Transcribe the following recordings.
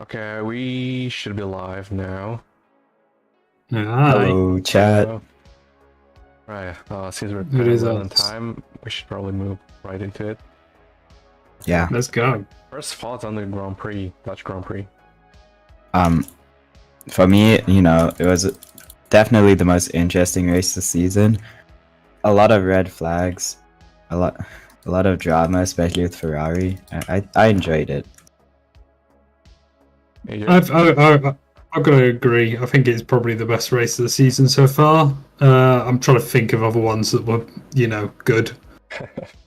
Okay, we should be live now. Hi. Hello, chat. Right, since we're It kind is of low on us. time, we should probably move right into it. Yeah. Let's go. First thoughts on the Grand Prix, Dutch Grand Prix. For me, it was definitely the most interesting race this season. A lot of red flags, a lot of drama, especially with Ferrari. I enjoyed it. I've got to agree. I think it's probably the best race of the season so far. I'm trying to think of other ones that were, good.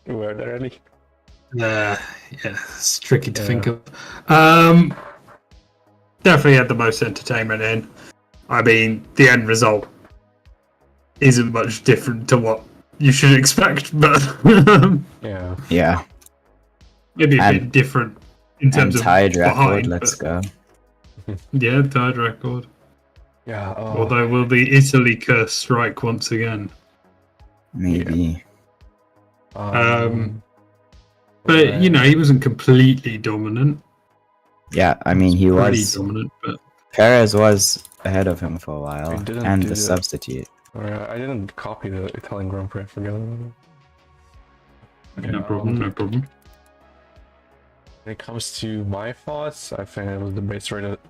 Were there any? Yeah, it's tricky to think of. Definitely had the most entertainment in. I mean, the end result isn't much different to what you should expect, but Yeah. maybe a bit different in terms of tied record. behind, Let's go. Yeah, tied record. Yeah. Although will the Italy curse strike once again? Maybe. But he wasn't completely dominant. Yeah, I mean he Pretty was. dominant, but Perez was ahead of him for a while, and the do substitute. I didn't copy the Italian Grand Prix. I forgot. Okay, no problem. When it comes to my thoughts, I think it was the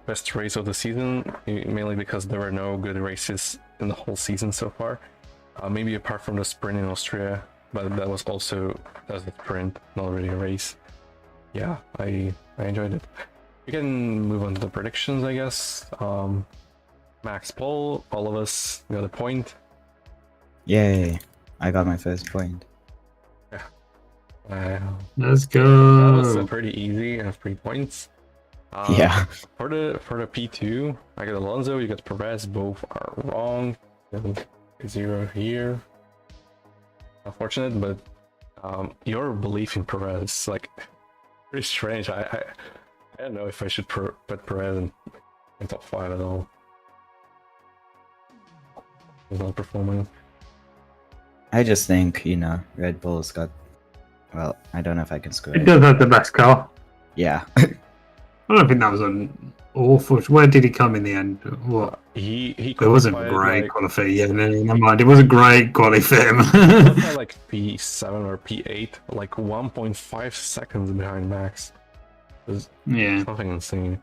best race of the season, mainly because there were no good races in the whole season so far. Maybe apart from the sprint in Austria, but that was a sprint, not really a race. Yeah, I enjoyed it. We can move on to the predictions, I guess. Max pole, all of us got a point. Yay! I got my first point. let's That was go. pretty easy. I have 3 points. Yeah. For the P2, I got Alonso, you got Perez, both are wrong. Then 0 here. Unfortunate, but your belief in Perez is like pretty strange. I don't know if I should put Perez in top 5 at all. He's not performing. I just think Red Bull's got. Well, I don't know if I can score It it. does have the best car. Yeah. I don't think that was an awful. Where did he come in the end? What? He It wasn't qualified, great like, qualify. Yeah, never mind. It wasn't great quality for him. qualified like P7 or P8, like 1.5 seconds behind Max. It was something insane.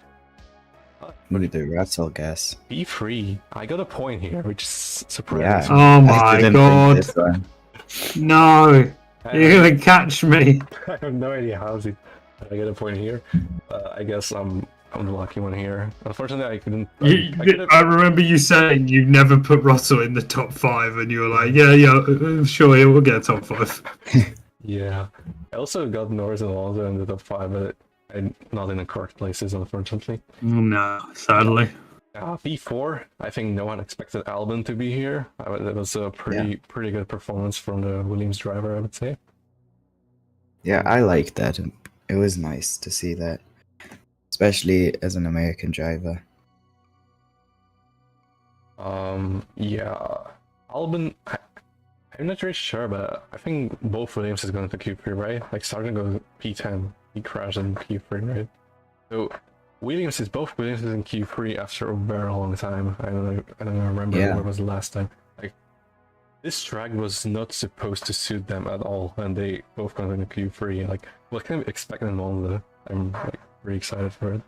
What did the Russell guess? P3. I got a point here, which is surprising. Oh I my didn't god! think this one. No, you're gonna catch me. I have no idea how I get a point here. I guess I'm the lucky one here. Unfortunately, I couldn't. I remember you saying you never put Russell in the top 5, and you were like, "Yeah, sure, he will get a top 5." Yeah. I also got Norris and Alonso in the top 5, but I'm not in the correct places, unfortunately. No, sadly. P4. I think no one expected Albon to be here. That was a pretty good performance from the Williams driver, I would say. Yeah, I like that. It was nice to see that, especially as an American driver. Yeah, Albon. I'm not really sure, but I think both Williams is going to Q3, right? Like starting to go P10, he crashed in Q3, right? So both Williams is in Q3 after a very long time. I don't remember when was the last time. Like this track was not supposed to suit them at all, and they both got into Q3. Like what can we expect in Monza? I'm like really excited for it.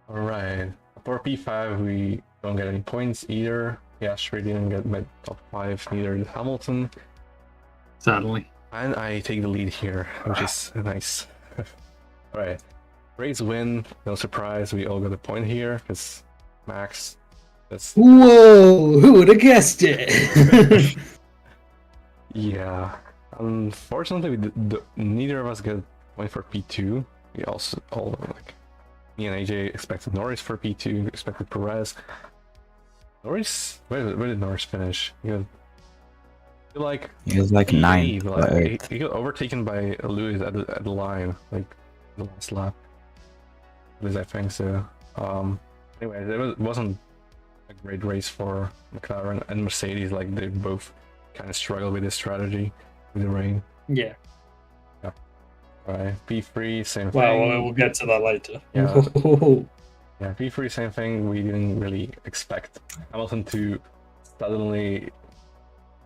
Alright, for P5 we don't get any points either. Piastri didn't get my top 5, neither did Hamilton. Sadly. And I take the lead here, which is nice. Alright, race win, no surprise, we all got a point here, because Max, that's... Whoa, who would have guessed it? Yeah, unfortunately neither of us got a point for P2. We also, me and AJ expected Norris for P2, expected Perez. Norris, where did Norris finish? He was like ninth. Like, he got overtaken by Lewis at the line, like the last lap. At least I think so. Anyway, it wasn't a great race for McLaren and Mercedes. Like they both kind of struggled with this strategy with the rain. Yeah. Right, P3, same Well, thing. we'll get to that later. Yeah. Yeah, P3, same thing. We didn't really expect Hamilton to suddenly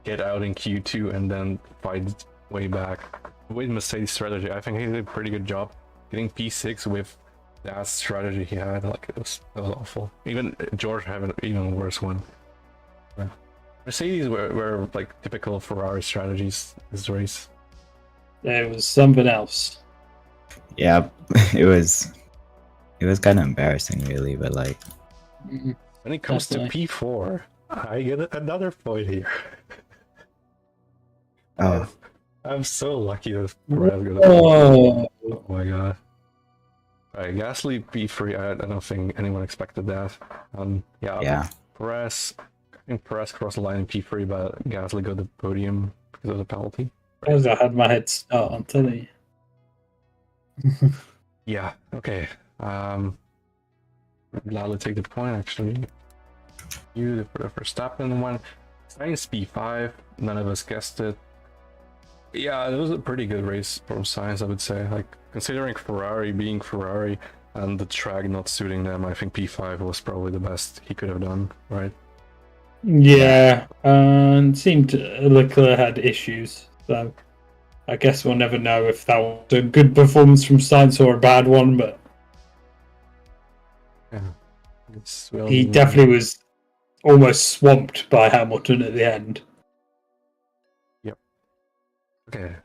get out in Q2 and then fight way back. With Mercedes' strategy, I think he did a pretty good job getting P6 with that strategy he had. Like it was awful. Even George had an even worse one. Yeah. Mercedes were like typical Ferrari strategies this race. It was something else. Yeah, it was kind of embarrassing, really. But like, When it comes Definitely. to P4, I get another point here. oh, I'm so lucky that Perez got a Oh, Oh my god. Alright, Gasly P3, I don't think anyone expected that. Yeah, yeah, Perez, I think Perez crossed the line in P3, but Gasly got the podium because of the penalty. as I had my head start, I'm telling you. Yeah, okay. Gladly take the point actually. You for the Verstappen one. Sainz P5, none of us guessed it. Yeah, it was a pretty good race from Sainz, I would say. Like, considering Ferrari being Ferrari and the track not suiting them, I think P5 was probably the best he could have done, right? Yeah, and seemed Leclerc had issues, so I guess we'll never know if that was a good performance from Sainz or a bad one, but Yeah. Well, he definitely was almost swamped by Hamilton at the end. Okay.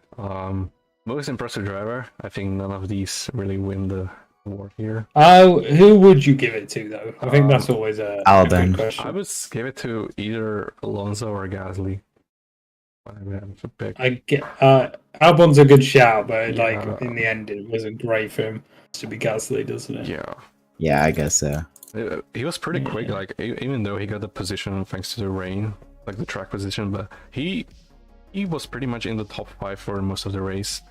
Most impressive driver. I think none of these really win the award here. Who would you give it to, though? I think that's always a Albon. good question. I would give it to either Alonso or Gasly. I mean, to pick. Albon's a good shout, but Yeah. like in the end, it wasn't great for him to be Gasly, doesn't it? Yeah. yeah, I guess so. He was pretty quick, Yeah. like even though he got the position thanks to the rain, like the track position, but he was pretty much in the top 5 for most of the race.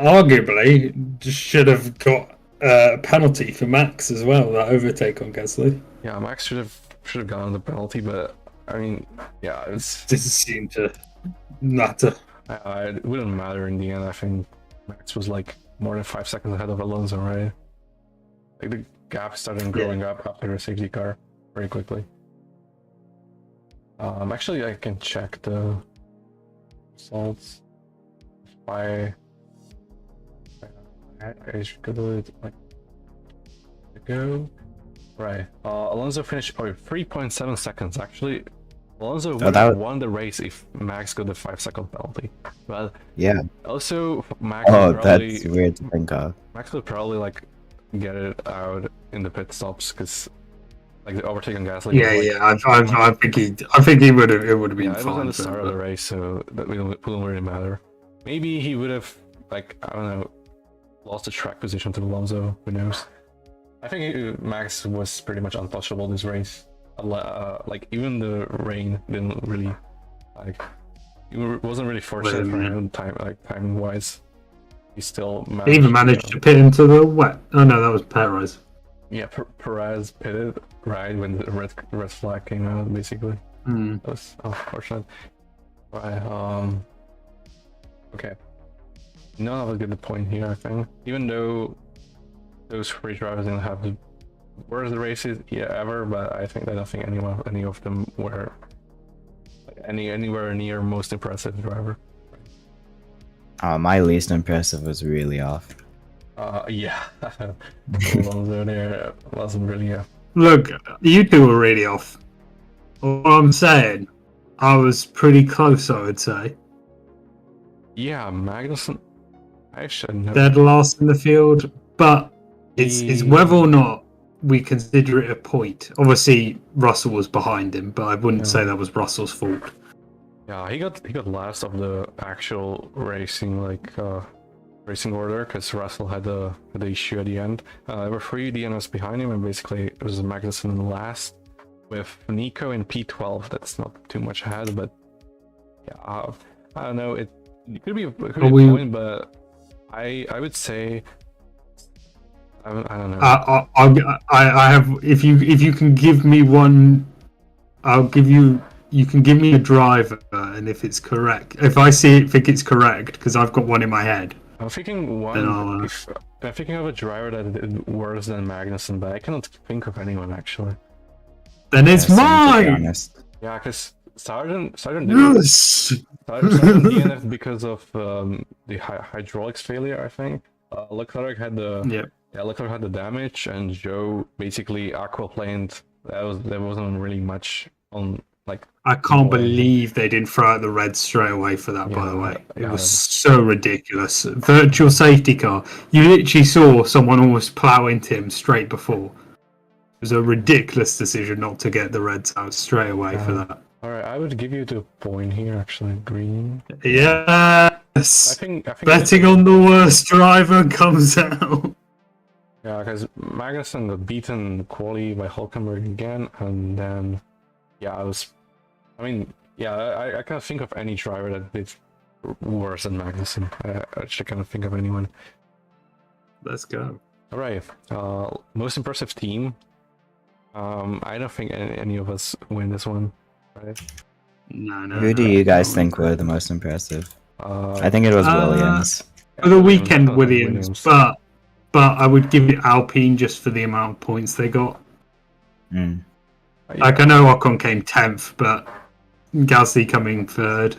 Arguably, should have got a penalty for Max as well. That overtake on Gasly Yeah, Max should have gotten the penalty, but I mean, yeah, it doesn't seem to matter. it wouldn't matter in the end. I think Max was like more than 5 seconds ahead of Alonso, right? Like the gap started growing up after the safety car very quickly. Actually, I can check the results. I should go to it like go. Right. Alonso finished 3.7 seconds actually. Alonso would have won the race if Max got the 5-second penalty. But Yeah. also Max Oh, would probably, that's weird to think of. Max would probably like get it out in the pit stops because like the overtake on Gasly. I think he would have. It would have been Yeah, it was on fine. the start of the race, so that wouldn't really matter. Maybe he would have, like, I don't know, lost the track position to Alonso. Who knows? I think Max was pretty much untouchable this race. Like, even the rain didn't really, like, it wasn't really fortunate for him time wise. He still managed. He even managed to pit into the wet. Oh no, that was Perez. Yeah, Perez pitted right when the red flag came out, basically. That was unfortunate. Right, okay. None of us get the point here, I think. Even though those three drivers didn't have the worst races ever, but I don't think any of them were anywhere near most impressive driver. My least impressive was really off. Yeah. Alonso there wasn't really Look, you two were really off. All I'm saying, I was pretty close, I would say. Yeah, Magnussen. I should know. Dead last in the field, but it's whether or not we consider it a point. Obviously, Russell was behind him, but I wouldn't say that was Russell's fault. Yeah, he got last of the actual racing racing order because Russell had the issue at the end. There were 3 DNFs behind him, and basically it was Magnussen last with Nico in P12. That's not too much ahead, but yeah, I don't know. It could be a point, but I would say I don't know. I have if you can give me one, I'll give you. You can give me a driver, and if it's correct, if I think it's correct, because I've got one in my head, I'm thinking I'm thinking of a driver that did worse than Magnussen, but I cannot think of anyone actually. Then it's Yeah, same, to be mine! honest. Yeah, because Sargent Yes! DNF because of the hydraulics failure, I think. Leclerc had the Leclerc had the damage, and Joe basically aquaplaned. There wasn't really much on like. I can't believe they didn't throw out the red straight away for that, by the way. It was so ridiculous. Virtual safety car. You literally saw someone almost plow into him straight before. It was a ridiculous decision not to get the reds out straight away for that. Alright, I would give you the point here, actually. Green. Yes! I think betting on the worst driver comes out. Yeah, because Magnussen got beaten quali by Hulkenberg again, and then I can't think of any driver that did worse than Magnussen. I actually can't think of anyone. Let's go. Alright, most impressive team. I don't think any of us win this one, right? No. Who do you guys think were the most impressive? I think it was Williams. For the weekend, Williams, but I would give it Alpine just for the amount of points they got. Like, I know Ocon came 10th, but Gasly coming 3rd.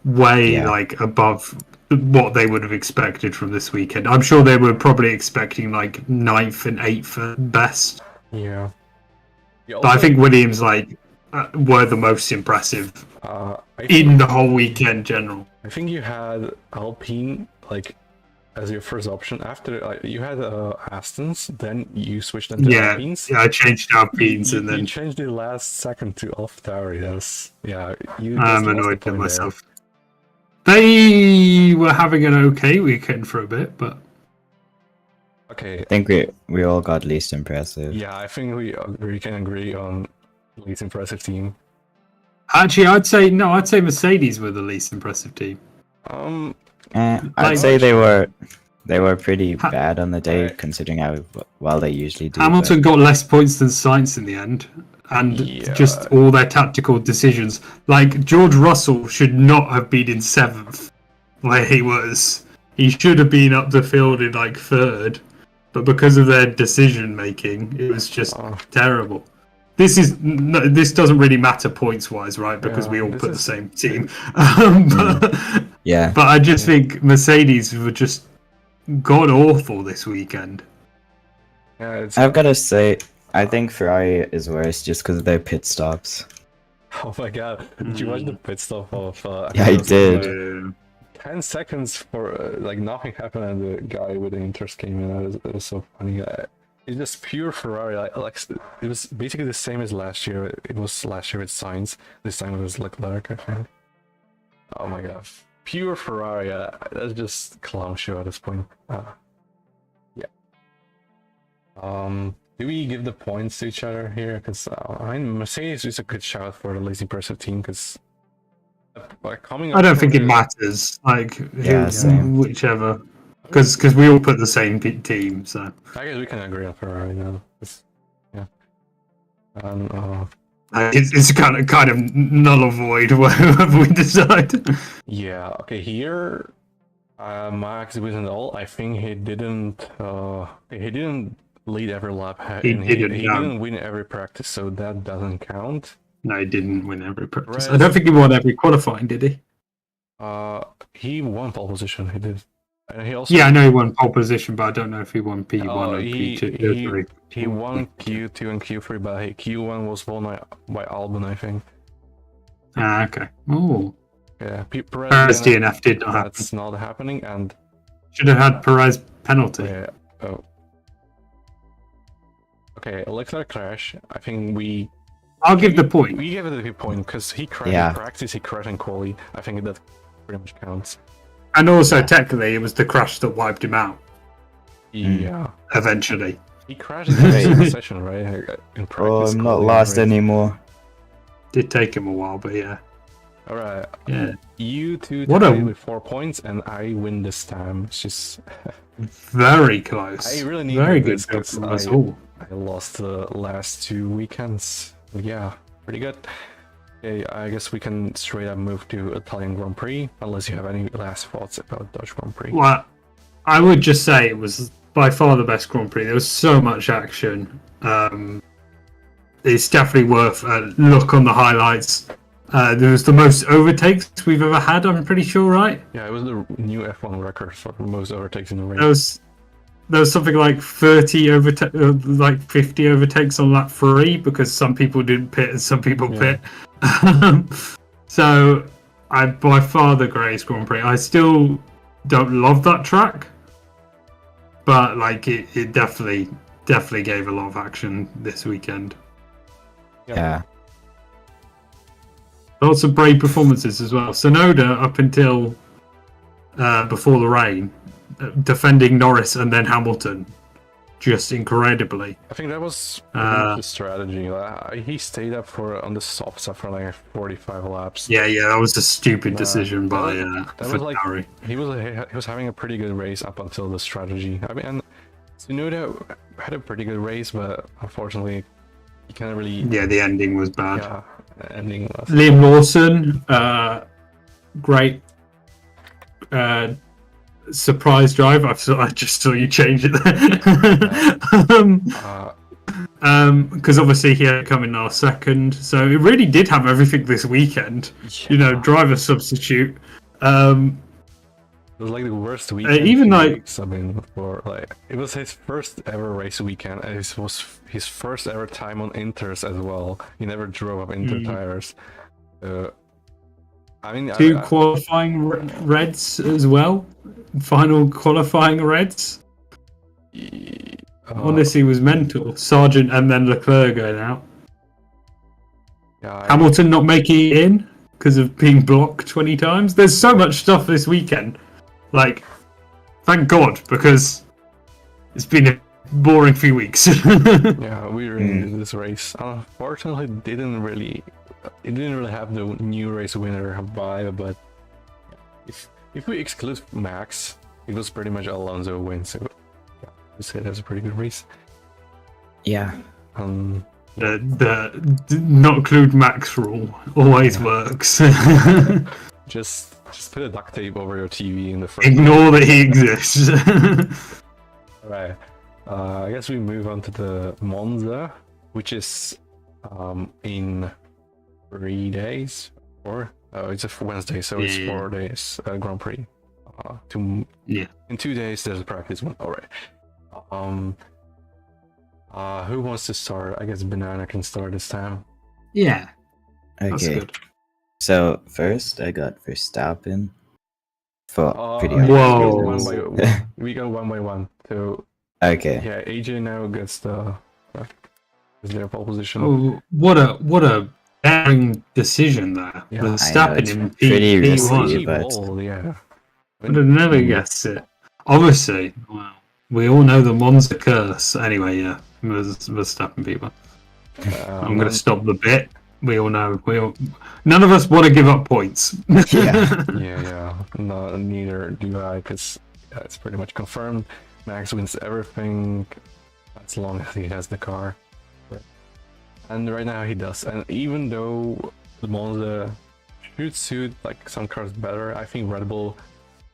Way, above what they would have expected from this weekend. I'm sure they were probably expecting, 9th and 8th at best. Yeah. But I think Williams, were the most impressive in the whole weekend general. I think you had Alpine, as your first option. After you had Astons, then you switched them to Alpines. Yeah, I changed Alpines and then you changed the last second to AlphaTauri. I'm annoyed with myself. They were having an okay weekend for a bit, but okay. I think we all got least impressive. Yeah, I think we can agree on least impressive team. Actually, I'd say Mercedes were the least impressive team. I'd say they were pretty bad on the day, considering how well they usually do. Hamilton got less points than Sainz in the end, and just all their tactical decisions. George Russell should not have been in 7th, where he was. He should have been up the field in 3rd, but because of their decision making, it was just terrible. This doesn't really matter points wise, right? Because we all put the same team. But I just think Mercedes were just god awful this weekend. Yeah, I've got to say, I think Ferrari is worse just because of their pit stops. Oh my god! Did you watch the pit stop of? Yeah, I did. 10 seconds for nothing happened, and the guy with the inters came in. It was so funny. It's just pure Ferrari. It was basically the same as last year. It was last year with Sainz. This time it was Leclerc, I think. Oh my god, pure Ferrari. That's just clown show at this point. Do we give the points to each other here? Because Mercedes is a good shout for the least impressive team. Because I don't think it matters. Same. Whichever. Because we all put the same team, so I guess we can agree on Ferrari now. It's kind of null or void whatever we decide. Yeah. Okay. Here, Max wasn't all. I think he didn't lead every lap. He didn't win every practice, so that doesn't count. No, he didn't win every practice. I don't think he won every qualifying, did he? He won pole position. He did. And he also I know he won pole position, but I don't know if he won P1 or P2. He won Q2 and Q3, but Q1 was won by Albon, I think. Okay. Oh. Yeah, Perez DNF did not happen. That's not happening, and should have had Perez penalty. Yeah. Oh. Okay, Leclerc crash. I think I'll give the point. We give it the point because he crashed in practice. He crashed in quali. I think that pretty much counts. And also, technically, it was the crash that wiped him out. Yeah. Eventually. He crashed in the session, right? In practice. I'm not lost anymore. Did take him a while, but yeah. Alright. Yeah. You two with 4 points, and I win this time. It's just very close. I really need very this good because I lost the last 2 weekends. Yeah, pretty good. Okay, I guess we can straight up move to Italian Grand Prix, unless you have any last thoughts about Dutch Grand Prix. Well, I would just say it was by far the best Grand Prix. There was so much action. It's definitely worth a look on the highlights. There was the most overtakes we've ever had, I'm pretty sure, right? Yeah, it was the new F1 record for the most overtakes in the race. There was something like 50 overtakes on lap 3 because some people didn't pit and some people pit. So, by far the greatest Grand Prix. I still don't love that track, but like it definitely gave a lot of action this weekend. Yeah. Lots of brave performances as well. Sonoda up until before the rain, defending Norris and then Hamilton, just incredibly. I think that was the strategy. He stayed up on the soft stuff for like 45 laps. Yeah, that was a stupid decision by Ferrari. He was having a pretty good race up until the strategy. I mean, Tsunoda had a pretty good race, but unfortunately, he can't really. Yeah, the ending was bad. Yeah, the ending was. Liam Lawson, great. Surprise drive. I just saw you change it there. Because obviously he had come in our second, so it really did have everything this weekend. Yeah. Driver substitute. It was like the worst weekend. Even like, weeks, I mean, it was his first ever race weekend. And it was his first ever time on Inters as well. He never drove up Inter tires. I mean, two qualifying reds as well. Final qualifying reds. Honestly, was mental. Sargent and then Leclerc going out. Yeah, Hamilton not making it in because of being blocked 20 times. There's so much stuff this weekend. Like, thank God, because it's been a boring few weeks. Yeah, we really needed this race. Unfortunately, it didn't really have the new race winner vibe, but if we exclude Max, it was pretty much Alonso win, so yeah, we say that's a pretty good race. Yeah. The not include Max rule always works. Just put a duct tape over your TV in the front. Ignore that he exists. Alright. I guess we move on to the Monza, which is in 3 days. It's a Wednesday, so it's 4 days Grand Prix. In 2 days there's a practice one. Alright. Who wants to start? I guess Banana can start this time. Yeah. Okay. So first I got Verstappen for pretty Whoa. We go one by one. So okay. Yeah, AJ now gets their pole position. Oh, what a daring decision there. Yeah. Verstappen in pretty risky, P1. but Yeah. Would have never guessed it. Obviously, wow. We all know the Monza curse. Anyway, yeah, Verstappen people. I'm going to stop the bit. We all know. None of us want to give up points. Yeah. No, neither do I, because it's pretty much confirmed. Max wins everything as long as he has the car. And right now he does. And even though the Monza should suit like some cars better, I think Red Bull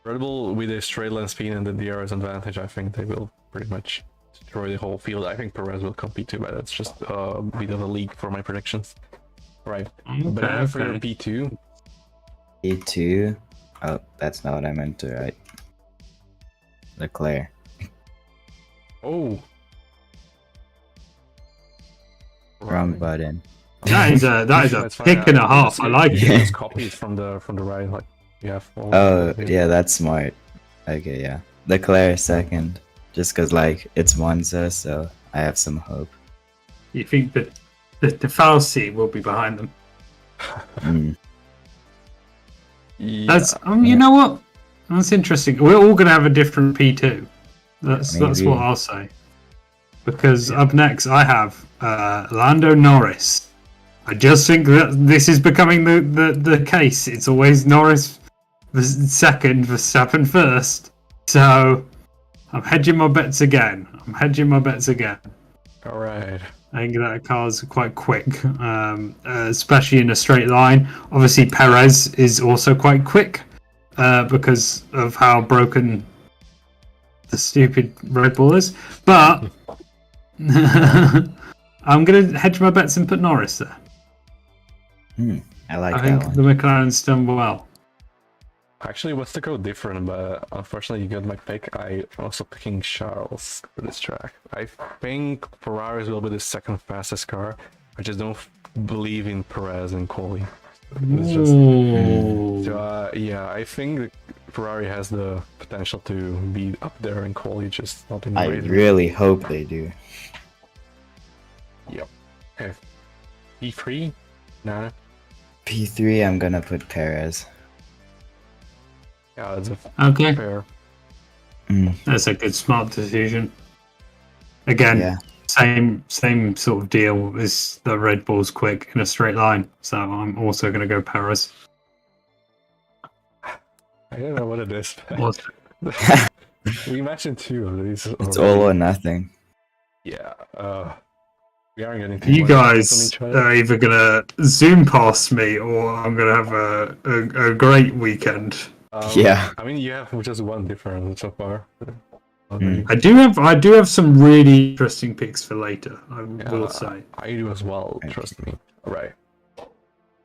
with the straight line speed and the DRS advantage, I think they will pretty much destroy the whole field. I think Perez will compete too, but that's just a bit of a leak for my predictions. Right. Banana for your P2. P2. Oh, that's not what I meant to write. Leclerc. Oh. Wrong button. That is a pick and a half. I like it. Just copy it from the right, like you have. Yeah, that's smart. Okay, yeah. Leclerc second, just because like it's Monza, so I have some hope. You think that the fallacy will be behind them? Yeah. That's you know what? That's interesting. We're all going to have a different P2. That's what I'll say. Because up next I have Lando Norris. I just think that this is becoming the case. It's always Norris second, Verstappen first. So I'm hedging my bets again. Alright. I think that car's quite quick, especially in a straight line. Obviously, Perez is also quite quick because of how broken the stupid Red Bull is. But I'm going to hedge my bets and put Norris there. I like I that think one. the McLaren's done well. Actually, was to go different, but unfortunately you got my pick. I also picking Charles for this track. I think Ferraris will be the second fastest car. I just don't believe in Perez and Coley. Yeah, I think Ferrari has the potential to be up there and Coley just not in the I race. really hope they do. Yep. Okay. P3? Nah. P3, I'm gonna put Perez. Yeah, that's a Okay, fair. that's a good, smart decision. Again, Yeah. same sort of deal as the Red Bull's quick in a straight line. So I'm also going to go Perez. I don't know what it is. Also, We mentioned two of these. It's already. all or nothing. Yeah. We aren't getting too you much on guys each other. are either going to zoom past me or I'm going to have a great weekend. Yeah. I mean, you have just one difference so far. I do have some really interesting picks for later. I will say I do as well. Trust me. All right.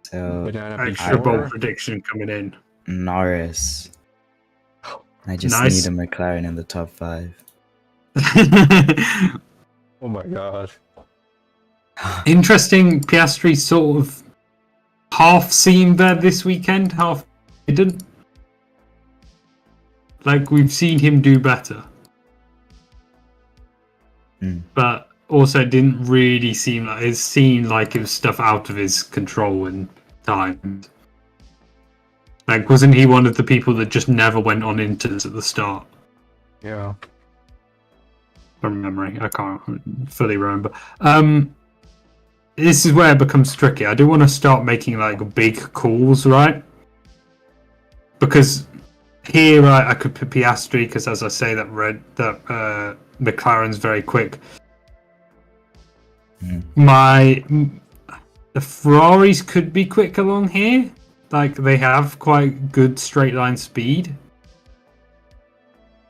So Banana extra P4. bold prediction coming in. Norris. I just Nice. need a McLaren in the top 5. Oh my god. Interesting. Piastri sort of half seen there this weekend, half didn't. Like we've seen him do better, but also didn't really seem like it seemed like it was stuff out of his control in time. Like, wasn't he one of the people that just never went on inters at the start? Yeah. From memory, I can't fully remember. This is where it becomes tricky. I do want to start making like big calls, right? Because here I could put Piastri because, as I say, that McLaren's very quick. The Ferraris could be quick along here. Like they have quite good straight line speed.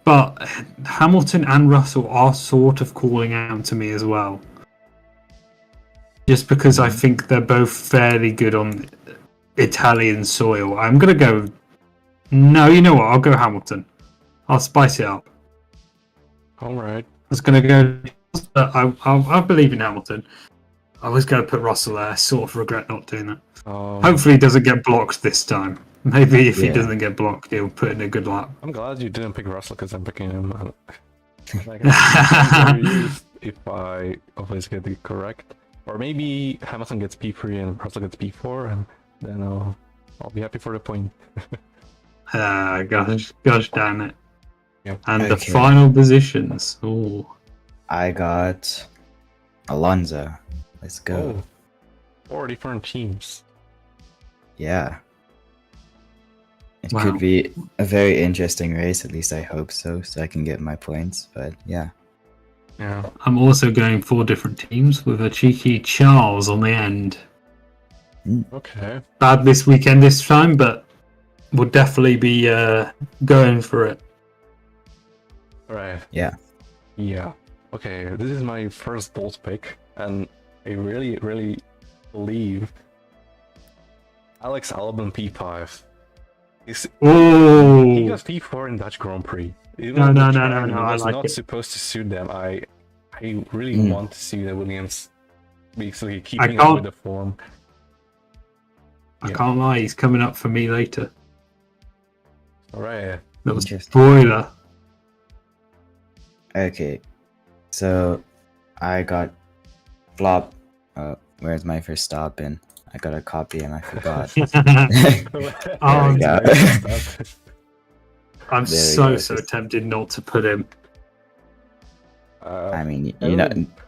But Hamilton and Russell are sort of calling out to me as well. Just because I think they're both fairly good on Italian soil. I'm going to go... No, you know what? I'll go Hamilton. I'll spice it up. Alright. I was going to go... I believe in Hamilton. I was going to put Russell there. I sort of regret not doing that. Hopefully he doesn't get blocked this time. Maybe if he doesn't get blocked, he'll put in a good lap. I'm glad you didn't pick Russell because I'm picking him. Like, if I always get it correct. Or maybe Hamilton gets P3 and Russell gets P4, and then I'll be happy for the point. Gosh damn it. Yep. And the final positions. Oh, I got Alonso. Let's go. Oh, 4 different teams. Yeah. It Wow. could be a very interesting race, at least I hope so I can get my points, but yeah. Yeah. I'm also going 4 different teams with a cheeky Charles on the end. Okay. Bad this weekend this time, but we'll definitely be going for it. Alright. Yeah. Yeah. Okay, this is my first bold pick, and I really, really believe Alex Albon P5. He Oh, got P4 in Dutch Grand Prix. No, Even no, the no, track no, I was like not it. supposed to suit them. I really want to see the Williams basically keeping can't- up with the form. I can't lie, he's coming up for me later. Alright. That was Interesting. spoiler. Okay. So I got flop. Where's my first stop in? I got a copy and I forgot. Oh, we go. I'm There we go. so tempted not to put him. I mean,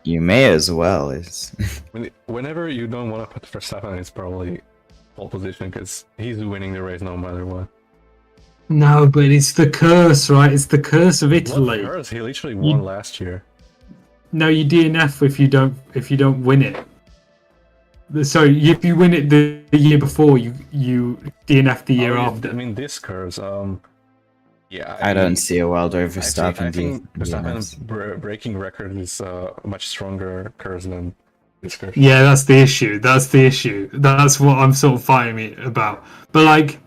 you may as well. It's Whenever you don't want to put Verstappen, it's probably pole position because he's winning the race no matter what. No, but it's the curse, right? It's the curse of What Italy. curse? He literally won last year. No, you DNF if you don't win it. So if you win it the year before, you DNF the year after. I mean, this curves. Yeah. I don't see a world where I Verstappen think DNFs. Verstappen breaking record is much stronger curves than this curve. Yeah, that's the issue. That's the issue. That's what I'm sort of fighting about. But like,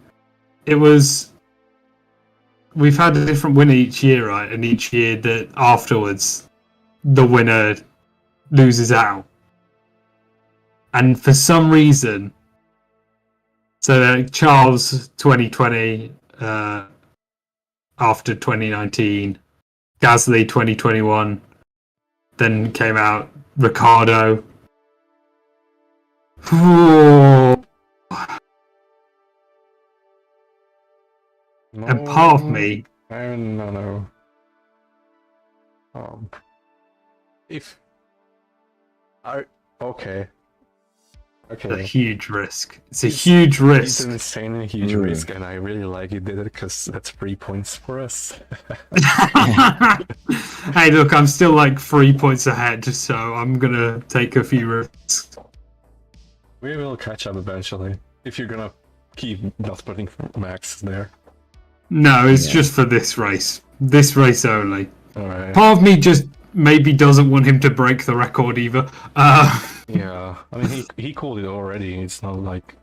it was. We've had a different winner each year, right? And each year that afterwards, the winner loses out. And for some reason, so Charles 2020, after 2019, Gasly 2021, then came out Ricardo. And part of me, No. If I okay. it's a huge risk. It's a huge risk. It's an insanely huge risk, and I really like you did it because that's 3 points for us. Hey, look, I'm still like 3 points ahead, so I'm gonna take a few risks. We will catch up eventually if you're gonna keep not putting Max there. No, it's just for this race. This race only. Alright. Part of me just maybe doesn't want him to break the record either. Yeah, I mean he called it already. It's not like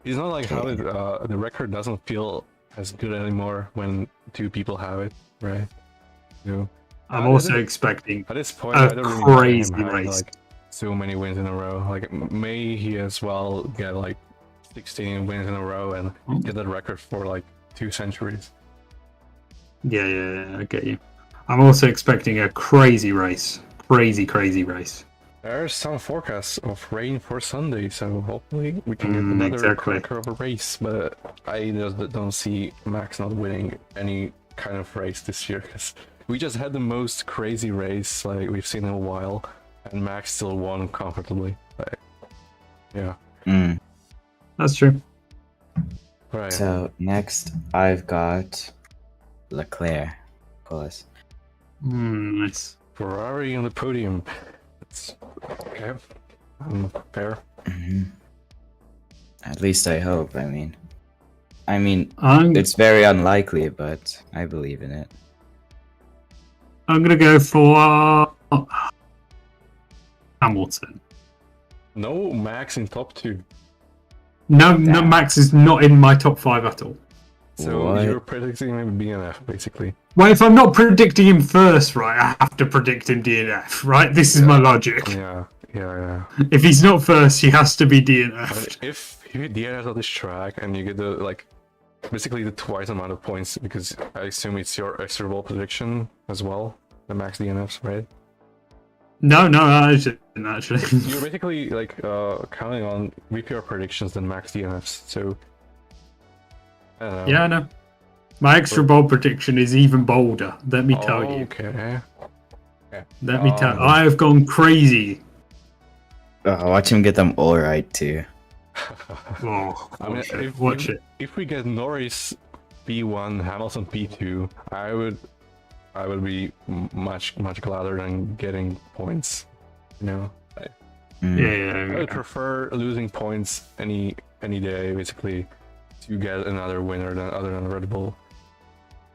how the record doesn't feel as good anymore when two people have it, right? So, I'm also expecting at this point a I don't really mind crazy him having, race. like so many wins in a row. Like may he as well get like 16 wins in a row and get that record for like 2 centuries. Yeah, I get you. I'm also expecting a crazy race. Crazy race. There's some forecasts of rain for Sunday, so hopefully we can get another cracker of a race. But I just don't see Max not winning any kind of race this year, because we just had the most crazy race like we've seen in a while, and Max still won comfortably. Like, yeah. That's true. Right. So next, I've got Leclerc. Pause. Nice. Ferrari on the podium. It's okay. Fair. At least I hope. I mean, I'm it's very unlikely, but I believe in it. gonna go for Hamilton. No Max in top 2. No, Max is not in my top 5 at all. So What? you're predicting him DNF, basically. Well, if I'm not predicting him first, right, I have to predict him DNF, right? This is my logic. Yeah. If he's not first, he has to be I mean, DNF. if you DNF on this track and you get the basically the twice amount of points, because I assume it's your extra ball prediction as well, the max DNFs, right? No, I didn't actually. You're basically like counting on VPR predictions than max DNFs. So I don't know. Yeah, I know. My extra bold prediction is even bolder. Let me tell you. Okay. Let me tell. I have gone crazy. Watch him get them all right too. Oh, I mean, watch it. If we get Norris P1, Hamilton P2, I would be much gladder than getting points. You know, I would prefer losing points any day, basically, to get another winner other than Red Bull.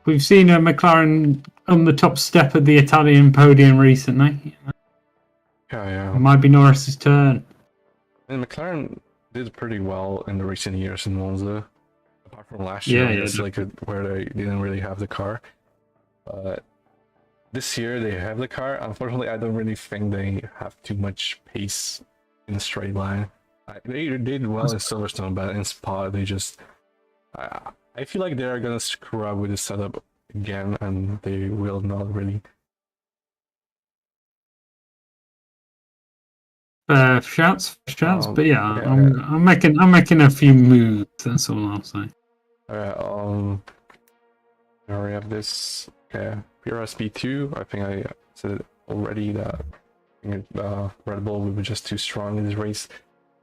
We've seen a McLaren on the top step of the Italian podium recently. Yeah. It might be Norris's turn. And McLaren did pretty well in the recent years in Monza, apart from last year, where they didn't really have the car. But this year they have the car. Unfortunately, I don't really think they have too much pace in the straight line. They did well in Silverstone, but in Spa they just... I feel like they're gonna screw up with the setup again, and they will not really. Shouts, but yeah, I'm making a few moves. That's all I'll say. Alright, we already have this. Okay, PRSP2. I think I said it already that Red Bull will be just too strong in this race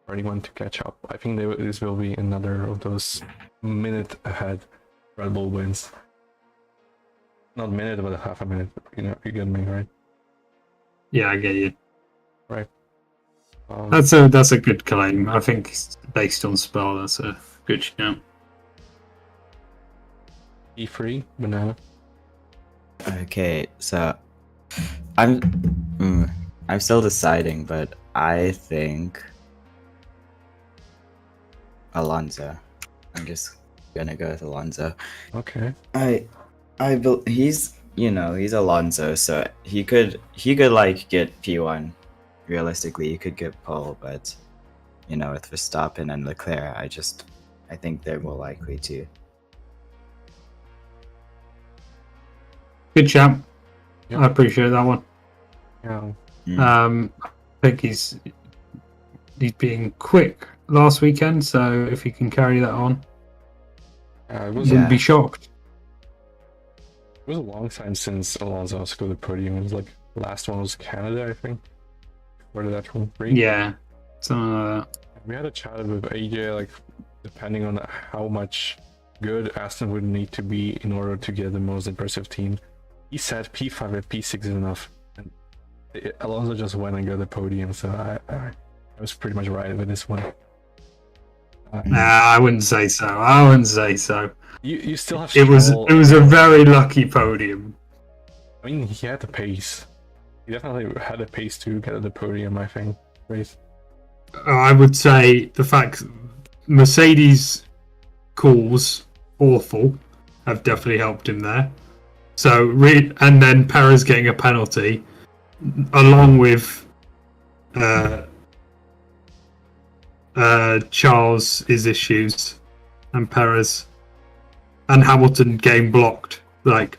for anyone to catch up. I think this will be another of those minute ahead Red Bull wins. Not minute, but a half a minute. You know, you get me, right? Yeah, I get you. Right. That's a good claim. I think based on spell, that's a good shout. P3 banana. Okay, so I'm I'm still deciding, but I think Alonso. I'm just gonna go with Alonso. Okay. He's he's Alonso, so he could like get P1. Realistically, he could get pole, but with Verstappen and Leclerc, I think they're more likely to. Good shout. Yep. I appreciate that one. Yeah. I think he's being quick last weekend, so if he can carry that on, It wouldn't be shocked. It was a long time since Alonso scored the podium. It was like the last one was Canada, I think. Where did that from? Prix? Yeah, something like that. We had a chat with AJ, like depending on how much good Aston would need to be in order to get the most impressive team. He said P5 and P6 is enough, and Alonso just went and got the podium. So I was pretty much right with this one. I wouldn't say so. You still have. It was a very lucky podium. I mean, he had the pace. He definitely had the pace to get at the podium, I think. Race. I would say the fact Mercedes calls awful have definitely helped him there. So, and then Perez getting a penalty, along with Charles' issues, and Perez, and Hamilton getting blocked. Like,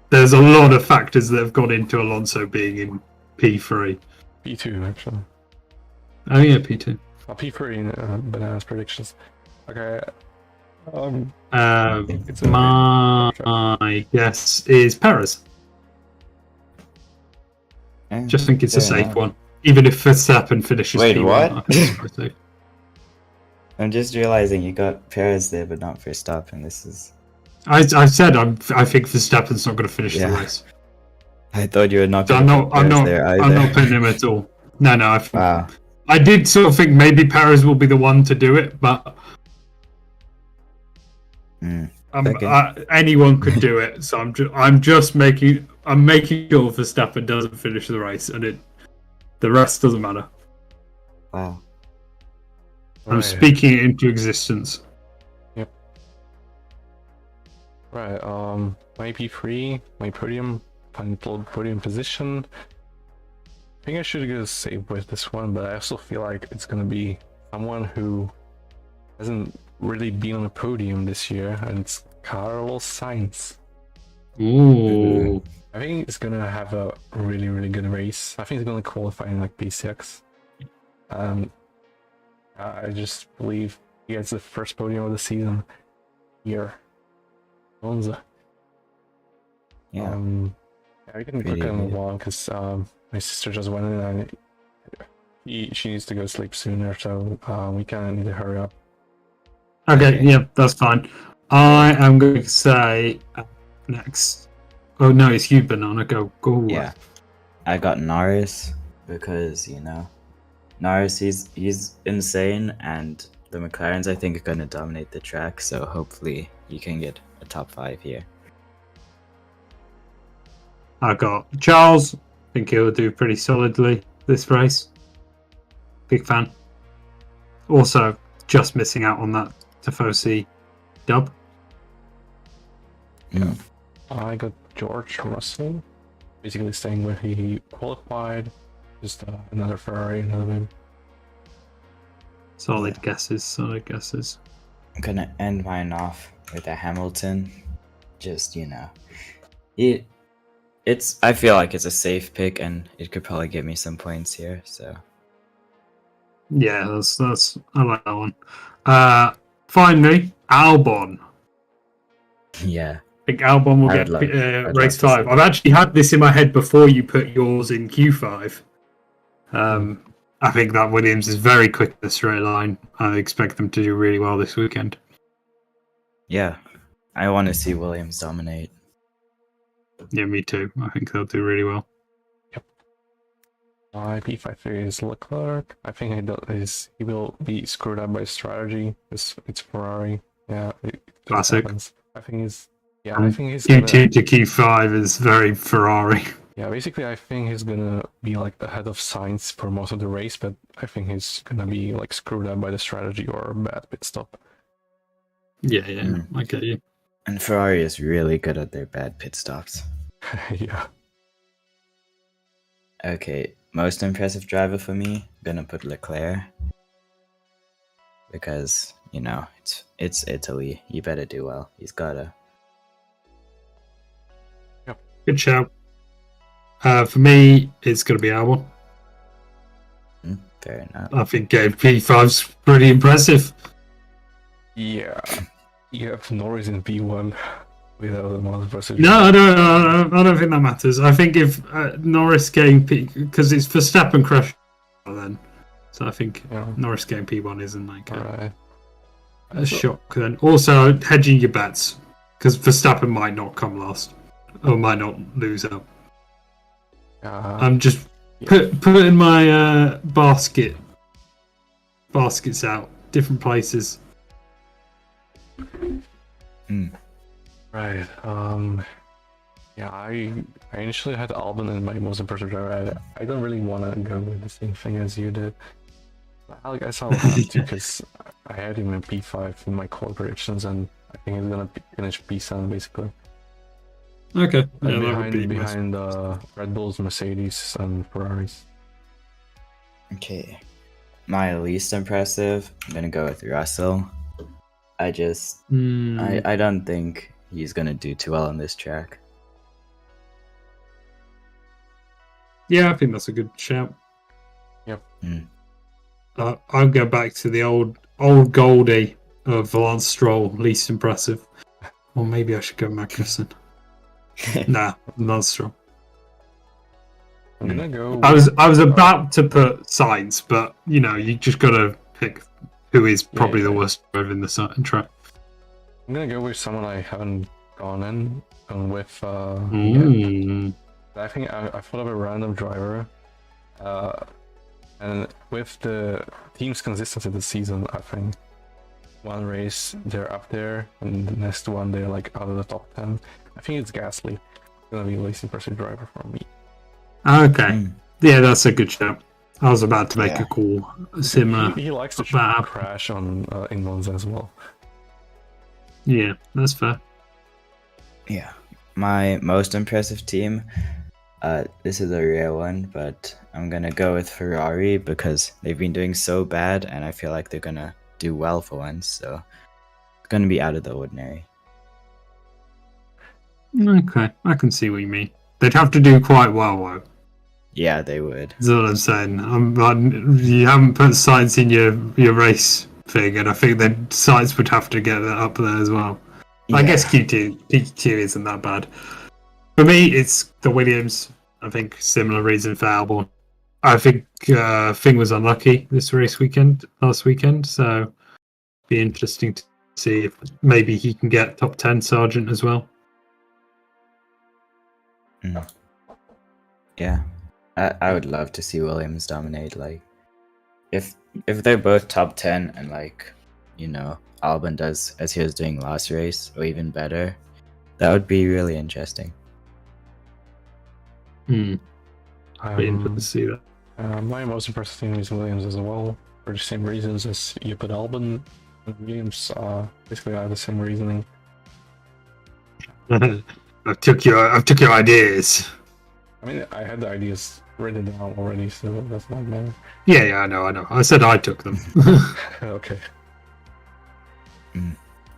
there's a lot of factors that have gone into Alonso being in P3. P2, actually. Oh yeah, P2. P3 in Banana's predictions. Okay. My guess is Perez. Just think it's a safe one. Even if Verstappen finishes Wait, P1, what? I think it's quite safe. I'm just realizing you got Perez there, but not Verstappen. This is. I said I think Verstappen's not going to finish the race. I thought you were not. So I'm not putting him at all. No. I did sort of think maybe Perez will be the one to do it, but anyone could do it. So I'm making sure Verstappen doesn't finish the race, and the rest doesn't matter. Wow. I'm speaking it into existence. Yep. Right. My P3, my podium position. I think I should go safe with this one, but I also feel like it's gonna be someone who hasn't really been on a podium this year, and it's Carlos Sainz. Ooh. I think he's gonna have a really, really good race. I think he's gonna qualify in like P6. I just believe he gets the first podium of the season here. Monza. Yeah. We can quickly move on because my sister just went in and she needs to go sleep sooner, so we kind of need to hurry up. Okay, yeah, that's fine. I am going to say next. Oh no, it's you, Banana. Go. Yeah, I got Norris because Norris he's insane, and the McLarens I think are going to dominate the track. So hopefully he can get a top 5 here. I got Charles. I think he'll do pretty solidly this race. Big fan. Also, just missing out on that Tifosi dub. Yeah. I got George Russell, basically staying where he qualified. Just another Ferrari, another win. Solid guesses. I'm gonna end mine off with a Hamilton. Just I feel like it's a safe pick, and it could probably give me some points here. So yeah, that's I like that one. Finally, Albon. Yeah. I think Albon will get race 5. I've actually had this in my head before you put yours in Q5. I think that Williams is very quick in the straight line. I expect them to do really well this weekend. Yeah, I want to see Williams dominate. Yeah, me too. I think they'll do really well. Yep. My P5 is Leclerc. I think he will be screwed up by strategy. It's Ferrari. Yeah, it just Classic. happens. I think he's Q2 to Q5 is very Ferrari. Yeah, basically, I think he's gonna be like ahead of Sainz for most of the race, but I think he's gonna be like screwed up by the strategy or a bad pit stop. Yeah, I get you. And Ferrari is really good at their bad pit stops. Yeah. Okay, most impressive driver for me, gonna put Leclerc. Because, you know, it's Italy. You better do well. He's gotta. Good shout. For me, it's going to be Albon. Fair enough. I think game P5's pretty impressive. Yeah. You have Norris in P1 without the most impressive. No, I don't think that matters. I think if Norris getting P, because it's Verstappen crash then, so I think Norris getting P1 isn't like a shock. Then also hedging your bets because Verstappen might not come last or might not lose out. I'm just putting my baskets out different places. Right. Yeah, I initially had Albon in my most impressive driver. I don't really want to go with the same thing as you did. I guess I'll have to because I had him in P5 in my core predictions, and I think he's gonna finish P7 basically. Okay. Yeah, behind Red Bulls, Mercedes, and Ferraris. Okay. My least impressive, I'm gonna go with Russell. I don't think he's gonna do too well on this track. Yeah, I think that's a good shout. Yep. I'll go back to the old Goldie of Lance Stroll, least impressive. Or maybe I should go Magnussen. Nah, Lance Stroll. I'm gonna go. I was about to put Sainz, but you know, you just gotta pick who is probably the worst driver in the track. I'm gonna go with someone I haven't gone with yet. I think I thought of a random driver, and with the team's consistency this season, I think one race they're up there, and the next one they're like out of the top 10. I think it's Gasly. It's gonna be the least impressive driver for me. Okay, yeah, that's a good shout. I was about to make a call similar. He likes to crash on in Monza as well. Yeah, that's fair. Yeah, my most impressive team. This is a rare one, but I'm gonna go with Ferrari because they've been doing so bad, and I feel like they're gonna do well for once. So it's gonna be out of the ordinary. Okay, I can see what you mean. They'd have to do quite well, though. Yeah, they would. That's what I'm saying. You haven't put Sainz in your race thing, and I think that Sainz would have to get that up there as well. Yeah. I guess Q2 isn't that bad. For me, it's the Williams. I think similar reason for Albon. I think Fing was unlucky this last weekend, so be interesting to see if maybe he can get top 10 Sargent as well. Yeah, I would love to see Williams dominate. Like, if they're both top 10 and like, you know, Albon does as he was doing last race or even better, that would be really interesting. Be interested to see that. My most impressive team is Williams as well, for the same reasons as you put Albon. And Williams basically have the same reasoning. I took your ideas. I mean, I had the ideas written down already, so that's not bad. Yeah, I know. I said I took them. Okay.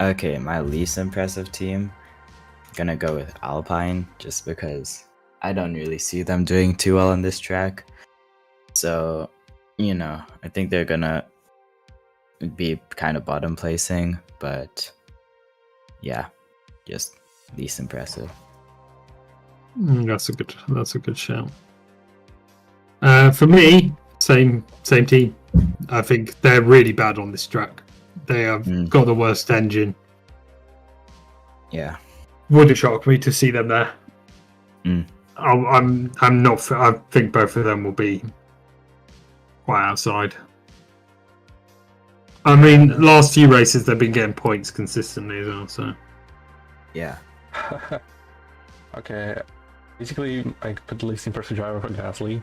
Okay, my least impressive team, gonna go with Alpine, just because I don't really see them doing too well on this track. So, you know, I think they're gonna be kind of bottom placing, but yeah, just least impressive. That's a good shout. For me, same team. I think they're really bad on this track. They have got the worst engine. Yeah, would have shocked me to see them there. I'm not. I think both of them will be quite outside. I mean, last few races they've been getting points consistently as well. So Yeah. Okay, basically, I put the least impressive driver for Gasly.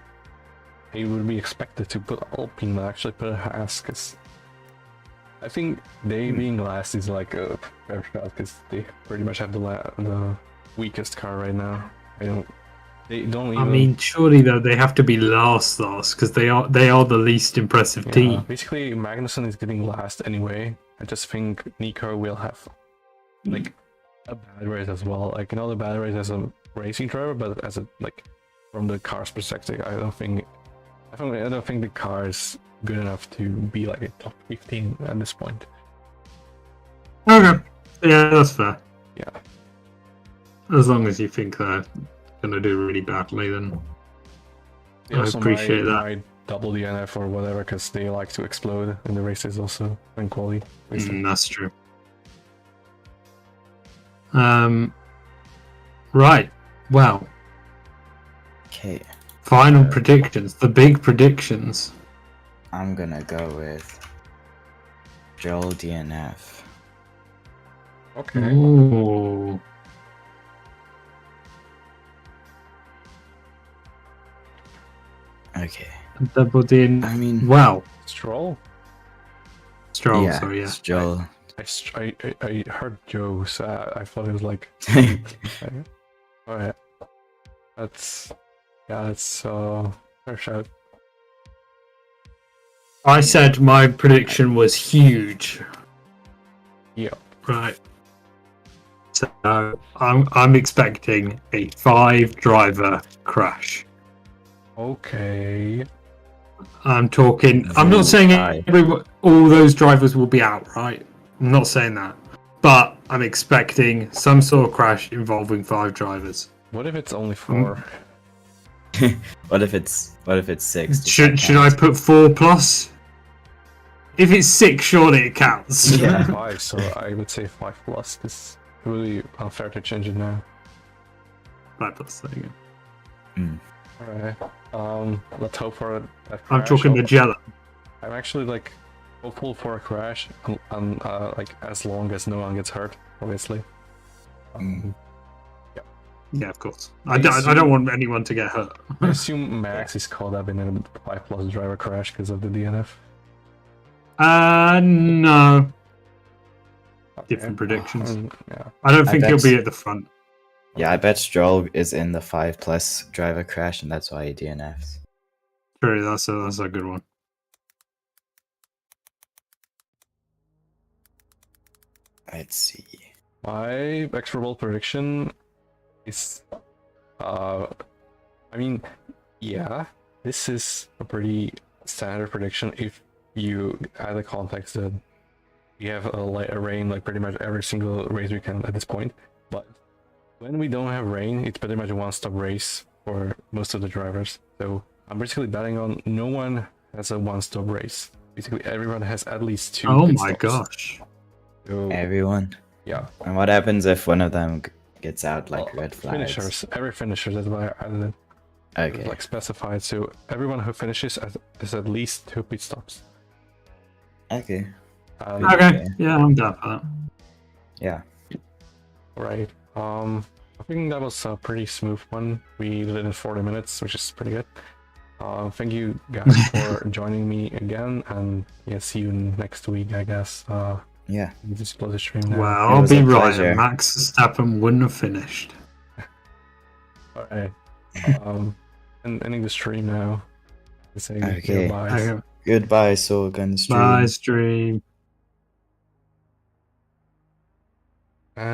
He would be expected to put Alpine, but actually put a Haas, because I think they being last is like a fair shot, because they pretty much have the weakest car right now. They don't even. I mean, surely though they have to be last because they are the least impressive team. Basically, Magnussen is getting last anyway. I just think Nico will have like a bad race as well. Like not a bad race as a racing driver, but as a from the car's perspective, I don't think the car is good enough to be like a top 15 at this point. Okay, yeah, that's fair. Yeah. As long as you think they're gonna do really badly, then They I also appreciate that. might double the NF or whatever, because they like to explode in the races also in quali. That's true. Right. Well, Okay. final predictions. The big predictions. I'm gonna go with Joel DNF. Okay. Ooh. Okay. Double D. I mean, Wow. Stroll? Stroll. yeah, Sorry. Yeah. it's Joel. I heard Joe, so I thought it was like. Alright. That's fair shout. I said my prediction was huge. Yeah. Right. So I'm expecting a 5-driver crash. Okay. I'm talking. I'm not saying all those drivers will be out, right? I'm not saying that, but I'm expecting some sort of crash involving 5 drivers. What if it's only 4? What if it's 6? Does Should that I count? put 4 plus? If it's 6, surely it counts. Yeah. 5, so I would say 5 plus. It's really unfair to change it now. 5 plus. There you go. Alright. Let's hope for that I'm crash. talking the Jella. I'm actually like hopeful for a crash, and like as long as no one gets hurt, obviously. Yeah, of course. I don't want anyone to get hurt. I assume Max is caught up in a 5 plus driver crash because of the DNF. No. Okay. Different predictions. Yeah. I don't think he'll bet- be at the front. Yeah, I bet Stroll is in the 5 plus driver crash, and that's why he DNFs. True, that's a good one. Let's see. My extra ball prediction is, I mean, yeah, this is a pretty standard prediction if you add the context that we have a rain like pretty much every single race we can at this point. But when we don't have rain, it's pretty much a one-stop race for most of the drivers. So I'm basically betting on no one has a one-stop race. Basically, everyone has at least 2. Oh pit my stops. gosh. So, Everyone. yeah. And what happens if one of them gets out like Well, red flags? finishers, every finisher, that's why I added it. Okay. It's like specified, so everyone who finishes is at least 2 pit stops. Okay. Okay, yeah, I'm down for that. Yeah. Right. I think that was a pretty smooth one. We did it in 40 minutes, which is pretty good. Thank you guys for joining me again, and yeah, see you next week, I guess. Yeah. You just close the stream now. Well, It I'll was be a right. pleasure. Max Verstappen wouldn't have finished. Alright. And ending the stream now. Saying Okay. goodbyes. Okay. Goodbye, Sahwgunn stream. Bye, stream. And